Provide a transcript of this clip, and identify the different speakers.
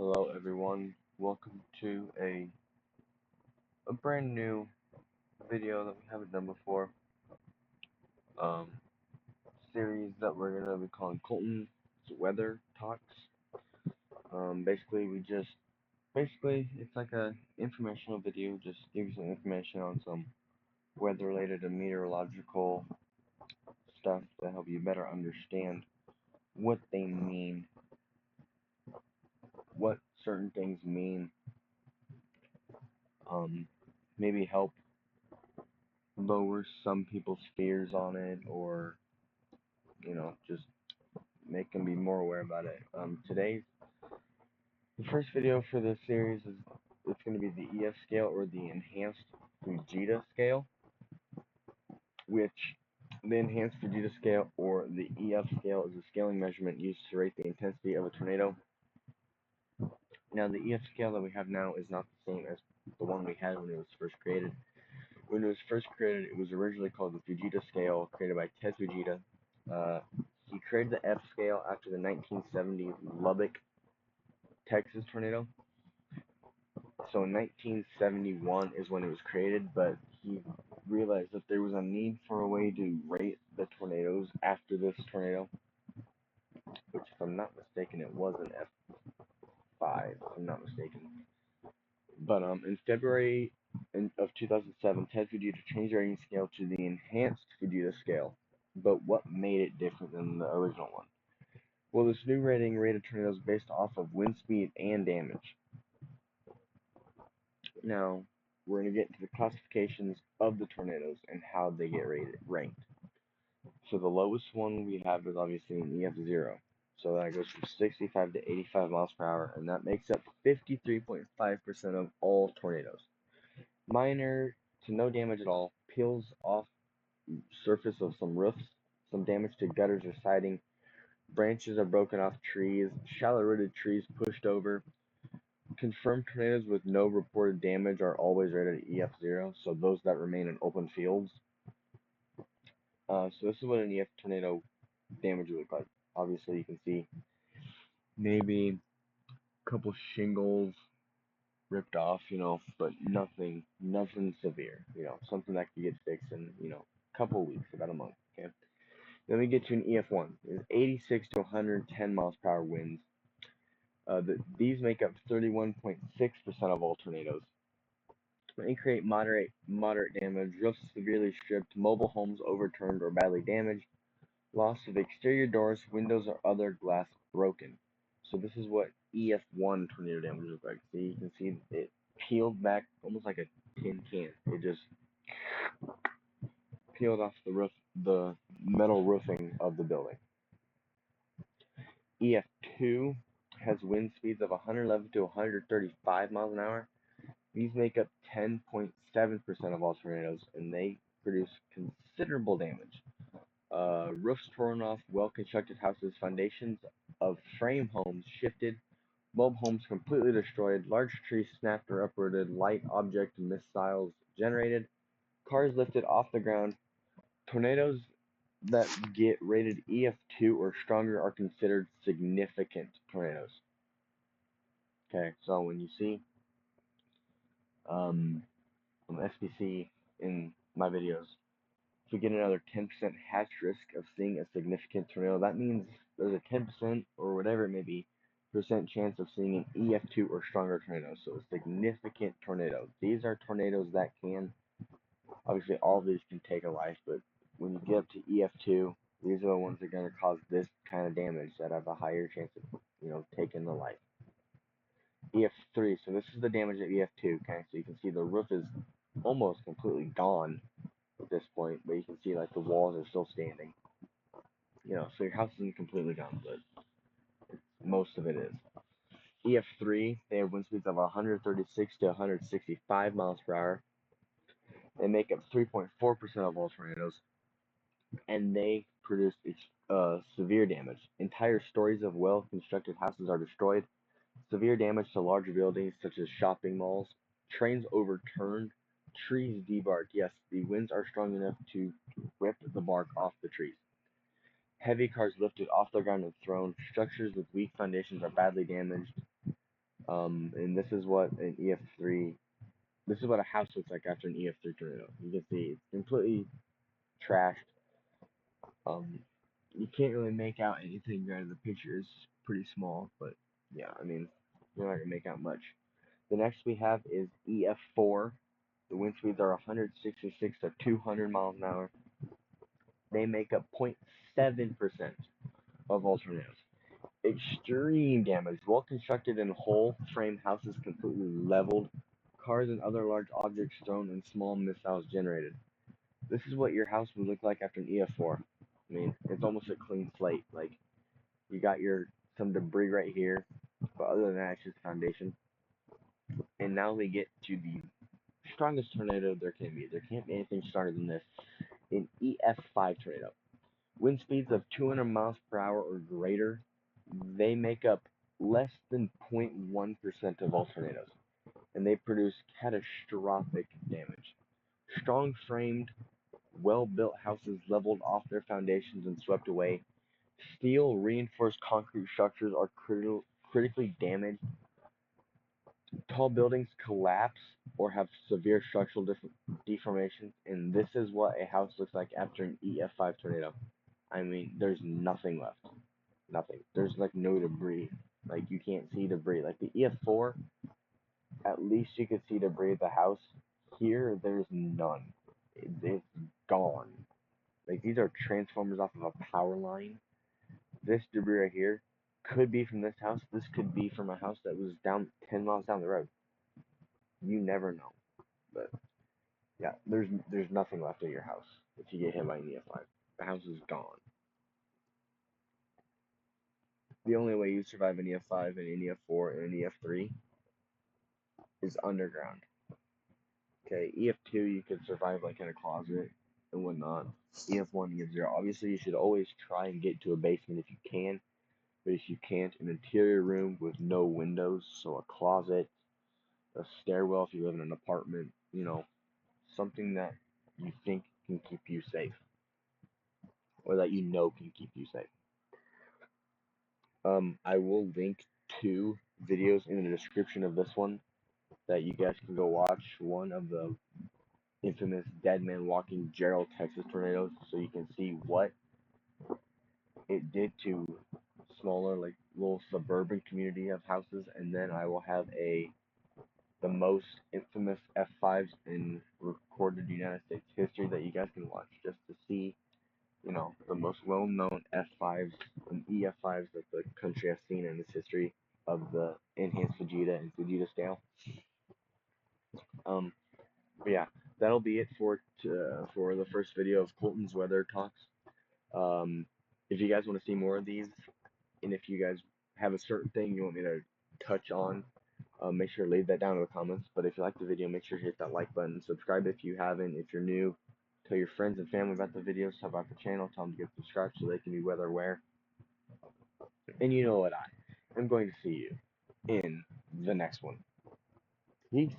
Speaker 1: Hello everyone, welcome to a brand new video that we haven't done before. Um, Series that we're gonna be calling Colton's Weather Talks. Basically it's like a informational video, just give you some information on some weather related and meteorological stuff to help you better understand what they mean, what certain things mean, um, maybe help lower some people's fears on it, or just make them be more aware about it. The first video for this series is it's going to be the EF scale, or the Enhanced Fujita Scale, which the Enhanced Fujita Scale, or the EF scale, is a scaling measurement used to rate the intensity of a tornado. Now, the EF scale that we have now is not the same as the one we had when it was first created. When it was first created, it was originally called the Fujita Scale, created by Ted Fujita. He created the F scale after the 1970 Lubbock, Texas tornado. So in 1971 is when it was created, but he realized that there was a need for a way to rate the tornadoes after this tornado, which, if I'm not mistaken, it was an F5, if I'm not mistaken. But in February of 2007, Ted Fujita changed the rating scale to the Enhanced Fujita Scale. But what made it different than the original one? Well, this new rating rated tornadoes based off of wind speed and damage. Now, we're going to get into the classifications of the tornadoes and how they get ranked. So the lowest one we have is obviously an EF0. So that goes from 65 to 85 miles per hour, and that makes up 53.5% of all tornadoes. Minor to no damage at all, peels off surface of some roofs, some damage to gutters or siding, branches are broken off trees, shallow rooted trees pushed over. Confirmed tornadoes with no reported damage are always rated at EF0, so those that remain in open fields. So this is what an EF tornado damage would look like. Obviously, you can see maybe a couple shingles ripped off, but nothing severe, something that could get fixed in, a couple weeks, about a month, okay? Then we get to an EF1. It's 86 to 110 miles per hour winds. These make up 31.6% of all tornadoes. They create moderate damage, roofs severely stripped, mobile homes overturned or badly damaged, loss of exterior doors, windows, or other glass broken. So this is what EF1 tornado damage looks like. See, you can see it peeled back almost like a tin can. It just peeled off the metal roofing of the building. EF2 has wind speeds of 111 to 135 miles an hour. These make up 10.7% of all tornadoes, and they produce considerable damage. Roofs torn off, well-constructed houses, foundations of frame homes shifted, mobile homes completely destroyed, large trees snapped or uprooted, light object missiles generated, cars lifted off the ground. Tornadoes that get rated EF2 or stronger are considered significant tornadoes. Okay, so when you see SPC in my videos, if we get another 10% hatch risk of seeing a significant tornado, that means there's a 10% or whatever it may be percent chance of seeing an EF2 or stronger tornado. So a significant tornado. These are tornadoes that can, obviously all of these can take a life, but when you get up to EF2, these are the ones that are going to cause this kind of damage that have a higher chance of, taking the life. EF3, so this is the damage at EF2, okay? So you can see the roof is almost completely gone at this point, but you can see like the walls are still standing. So your house isn't completely gone, but most of it is. EF3, they have wind speeds of 136 to 165 miles per hour. They make up 3.4% of all tornadoes, and they produce severe damage. Entire stories of well-constructed houses are destroyed. Severe damage to larger buildings such as shopping malls. Trains overturned. Trees debarked. Yes, the winds are strong enough to rip the bark off the trees. Heavy cars lifted off the ground and thrown. Structures with weak foundations are badly damaged. And this is what an EF3. This is what a house looks like after an EF3 tornado. You can see it's completely trashed. Um, you can't really make out anything out of the picture. It's pretty small, but yeah, I mean, you're not gonna make out much. The next we have is EF4. The wind speeds are 166 to 200 miles an hour. They make up 0.7% of all tornadoes. Extreme damage. Well constructed and whole frame houses completely leveled. Cars and other large objects thrown and small missiles generated. This is what your house would look like after an EF4. I mean, it's almost a clean slate. Like, you got some debris right here, but other than that, it's just foundation. And now we get to the strongest tornado there can be. There can't be anything stronger than this. An EF5 tornado. Wind speeds of 200 miles per hour or greater. They make up less than 0.1% of all tornadoes, and they produce catastrophic damage. Strong framed, well built houses leveled off their foundations and swept away. Steel reinforced concrete structures are critically damaged. Tall buildings collapse or have severe structural deformations, and this is what a house looks like after an EF5 tornado. I mean, there's nothing left. Nothing. There's like no debris. Like, you can't see debris. Like the EF4, at least you could see debris of the house. Here, there's none. It's gone. Like, these are transformers off of a power line. This debris right here could be from this house. This could be from a house that was down 10 miles down the road. You never know. But yeah, there's nothing left of your house if you get hit by an EF5. The house is gone. The only way you survive an EF5 and an EF4 and an EF3 is underground. Okay, EF2 you could survive like in a closet and whatnot. EF1, EF0. Obviously, you should always try and get to a basement if you can. But if you can't, an interior room with no windows, so a closet, a stairwell if you live in an apartment, something that you think can keep you safe, or that you know can keep you safe. I will link 2 videos in the description of this one that you guys can go watch. One of the infamous Dead Man Walking Gerald, Texas tornadoes, so you can see what it did to smaller, like little suburban community of houses, and then I will have the most infamous F5s in recorded United States history that you guys can watch, just to see, the most well-known F5s and EF5s that the country has seen in its history of the Enhanced Fujita and Fujita Scale. But yeah, that'll be it for the first video of Colton's weather talks. If you guys want to see more of these, and if you guys have a certain thing you want me to touch on, make sure to leave that down in the comments. But if you like the video, make sure to hit that like button. Subscribe if you haven't. If you're new, tell your friends and family about the videos, tell about the channel, tell them to get subscribed so they can be weather aware. And you know what, I am going to see you in the next one. Peace.